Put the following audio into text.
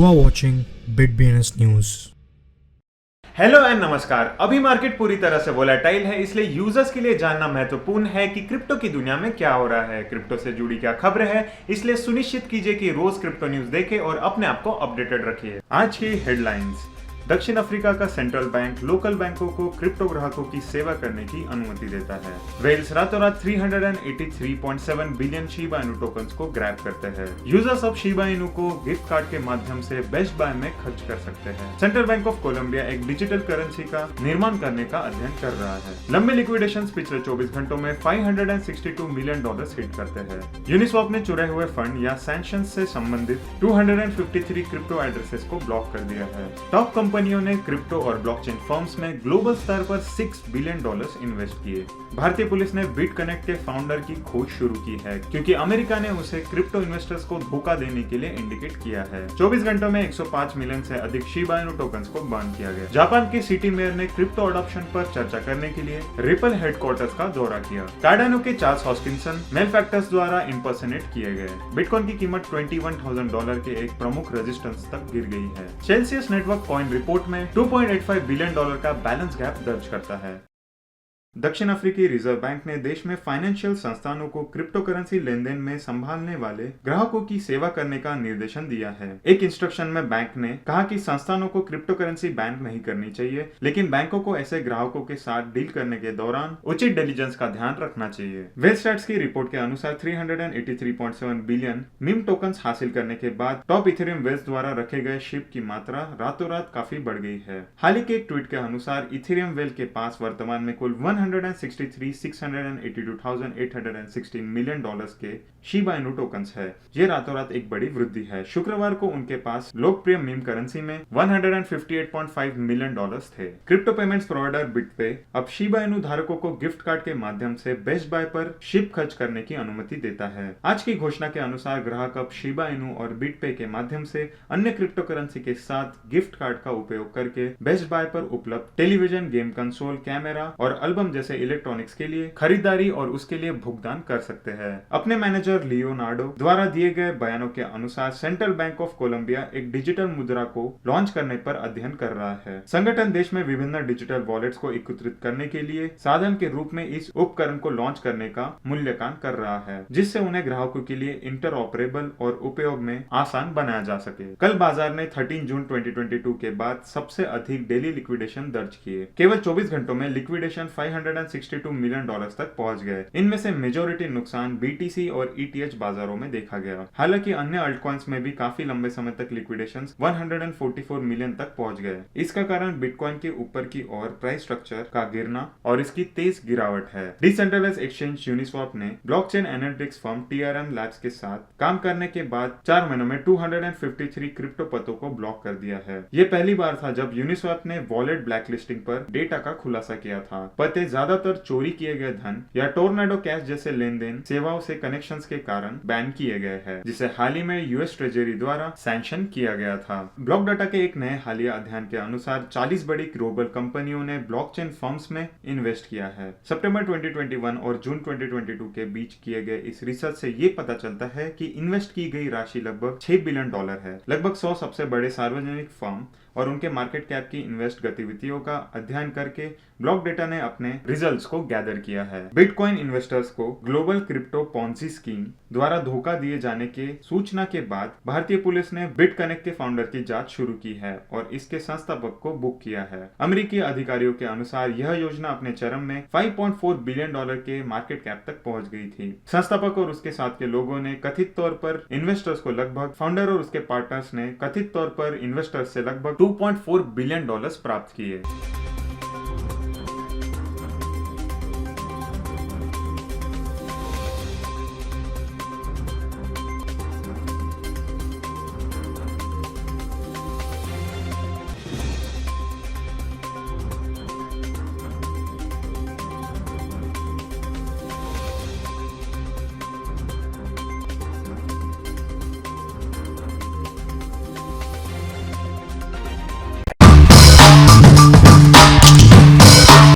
You are watching BitBNS News. Hello and नमस्कार। अभी market पूरी तरह से वोलेटाइल है, इसलिए यूजर्स के लिए जानना महत्वपूर्ण है कि क्रिप्टो की दुनिया में क्या हो रहा है, क्रिप्टो से जुड़ी क्या खबरें हैं। इसलिए सुनिश्चित कीजिए कि रोज क्रिप्टो न्यूज देखें और अपने आप को अपडेटेड रखिए। आज की हेडलाइंस। दक्षिण अफ्रीका का सेंट्रल बैंक लोकल बैंकों को क्रिप्टो ग्राहकों की सेवा करने की अनुमति देता है। वेल्स रातों रात 383.7 बिलियन शिबा इनू टोकन्स को ग्रैब करते हैं। यूजर्स अब शिबा इनू को गिफ्ट कार्ड के माध्यम से बेस्ट बाय में खर्च कर सकते हैं। सेंट्रल बैंक ऑफ कोलंबिया एक डिजिटल करेंसी का निर्माण करने का अध्ययन कर रहा है। लंबे लिक्विडेशन पिछले 24 घंटों में $562 मिलियन हिट करते हैं। यूनिस्वैप ने चुराए हुए फंड या सैंक्शन से संबंधित 253 क्रिप्टो एड्रेसेस को ब्लॉक कर दिया है। टॉप कंपनियों ने क्रिप्टो और ब्लॉकचेन फर्म्स में ग्लोबल स्तर पर $6 बिलियन इन्वेस्ट किए। भारतीय पुलिस ने बिटकनेक्ट के फाउंडर की खोज शुरू की है, क्योंकि अमेरिका ने उसे क्रिप्टो इन्वेस्टर्स को धोखा देने के लिए इंडिकेट किया है। 24 घंटों में 105 मिलियन से अधिक शिबा इनू टोकन्स को बर्न किया गया। जापान के सिटी मेयर ने क्रिप्टो अडॉप्शन पर चर्चा करने के लिए रिपल हेडक्वार्टर्स का दौरा किया। कार्डानो के चार्ल्स हॉस्किंसन मैन्युफैक्चरर्स द्वारा इम्पर्सनेट किए गए। बिटकॉइन की कीमत $21,000 के एक प्रमुख रेजिस्टेंस तक गिर गई है। सेल्सियस नेटवर्क कॉइन रिपोर्ट में $2.85 बिलियन का बैलेंस गैप दर्ज करता है। दक्षिण अफ्रीकी रिजर्व बैंक ने देश में फाइनेंशियल संस्थानों को क्रिप्टो करेंसी लेन देन में संभालने वाले ग्राहकों की सेवा करने का निर्देशन दिया है। एक इंस्ट्रक्शन में बैंक ने कहा कि संस्थानों को क्रिप्टो करेंसी बैन नहीं करनी चाहिए, लेकिन बैंकों को ऐसे ग्राहकों के साथ डील करने के दौरान उचित डिलीजेंस का ध्यान रखना चाहिए। वेलस्टैट्स की रिपोर्ट के अनुसार 383.7 बिलियन मीम टोकन्स हासिल करने के बाद टॉप इथेरियम वेल्स द्वारा रखे गए शिप की मात्रा रातों रात काफी बढ़ गई है। हाल ही के एक ट्वीट के अनुसार इथेरियम वेल के पास वर्तमान में कुल 163,682,816 मिलियन के शिबा इनू टोकन्स है। ये रातों रात एक बड़ी वृद्धि है। शुक्रवार को उनके पास लोकप्रिय मीम करेंसी में 158.5 मिलियन थे। क्रिप्टो पेमेंट्स प्रोवाइडर बिटपे अब शिबा इनू धारकों को गिफ्ट कार्ड के माध्यम से बेस्ट बाय पर शिप खर्च करने की अनुमति देता है। आज की घोषणा के अनुसार ग्राहक अब शिबा इनू और बिटपे के माध्यम से अन्य क्रिप्टो करेंसी के साथ गिफ्ट कार्ड का उपयोग करके बेस्ट बाय पर उपलब्ध टेलीविजन, गेम कंसोल, कैमरा और एल्बम जैसे इलेक्ट्रॉनिक्स के लिए खरीदारी और उसके लिए भुगतान कर सकते हैं। अपने मैनेजर लियोनार्डो द्वारा दिए गए बयानों के अनुसार सेंट्रल बैंक ऑफ कोलंबिया एक डिजिटल मुद्रा को लॉन्च करने पर अध्ययन कर रहा है। संगठन देश में विभिन्न डिजिटल वॉलेट्स को एकत्रित करने के लिए साधन के रूप में इस उपकरण को लॉन्च करने का मूल्यांकन कर रहा है, जिससे उन्हें ग्राहकों के लिए इंटरऑपरेबल और उपयोग में आसान बनाया जा सके। कल बाजार ने 13 जून 2022 के बाद सबसे अधिक डेली लिक्विडेशन दर्ज किए। केवल 24 घंटों में लिक्विडेशन $562 मिलियन तक पहुंच गए। इनमें से मेजॉरिटी नुकसान BTC और ETH बाजारों में देखा गया। हालांकि अन्य अल्टकॉइंस में भी काफी लंबे समय तक लिक्विडेशन 144 मिलियन तक पहुंच गए। इसका कारण बिटकॉइन के ऊपर की ओर प्राइस स्ट्रक्चर का गिरना और इसकी तेज गिरावट है। डिसेंट्रलाइज्ड एक्सचेंज यूनिस्वैप ने blockchain analytics firm TRM labs के साथ काम करने के बाद 4 महीनों में 253 क्रिप्टो पतों को ब्लॉक कर दिया है। यह पहली बार था जब यूनिस्वैप ने वॉलेट ब्लैकलिस्टिंग पर डेटा का खुलासा किया था। पते ज्यादातर चोरी किए गए धन या टोर्नाडो कैश जैसे लेन देन सेवाओं से कनेक्शंस के कारण बैन किए गए हैं, जिसे हाल ही में यूएस ट्रेजरी द्वारा सैंक्शन किया गया था। ब्लॉक डाटा के एक नए हालिया अध्ययन के अनुसार 40 बड़ी ग्लोबल कंपनियों ने ब्लॉकचेन फर्म्स में इन्वेस्ट किया है। सितंबर 2021 और जून 2022 के बीच किए गए इस रिसर्च से ये पता चलता है कि इन्वेस्ट की गई राशि लगभग $6 बिलियन है। लगभग 100 सबसे बड़े सार्वजनिक फर्म और उनके मार्केट कैप की इन्वेस्ट गतिविधियों का अध्ययन करके ब्लॉक डेटा ने अपने रिजल्ट्स को गैदर किया है। बिटकॉइन इन्वेस्टर्स को ग्लोबल क्रिप्टो पॉन्जी स्कीम द्वारा धोखा दिए जाने के सूचना के बाद भारतीय पुलिस ने बिटकनेक्ट के फाउंडर की जांच शुरू की है और इसके संस्थापक को बुक किया है। अमेरिकी अधिकारियों के अनुसार यह योजना अपने चरम में $5.4 बिलियन के मार्केट कैप तक पहुंच गई थी। संस्थापक और उसके साथ के लोगों ने कथित तौर पर इन्वेस्टर्स को लगभग फाउंडर और उसके पार्टनर्स ने कथित तौर पर इन्वेस्टर्स से लगभग $2.4 बिलियन प्राप्त किए।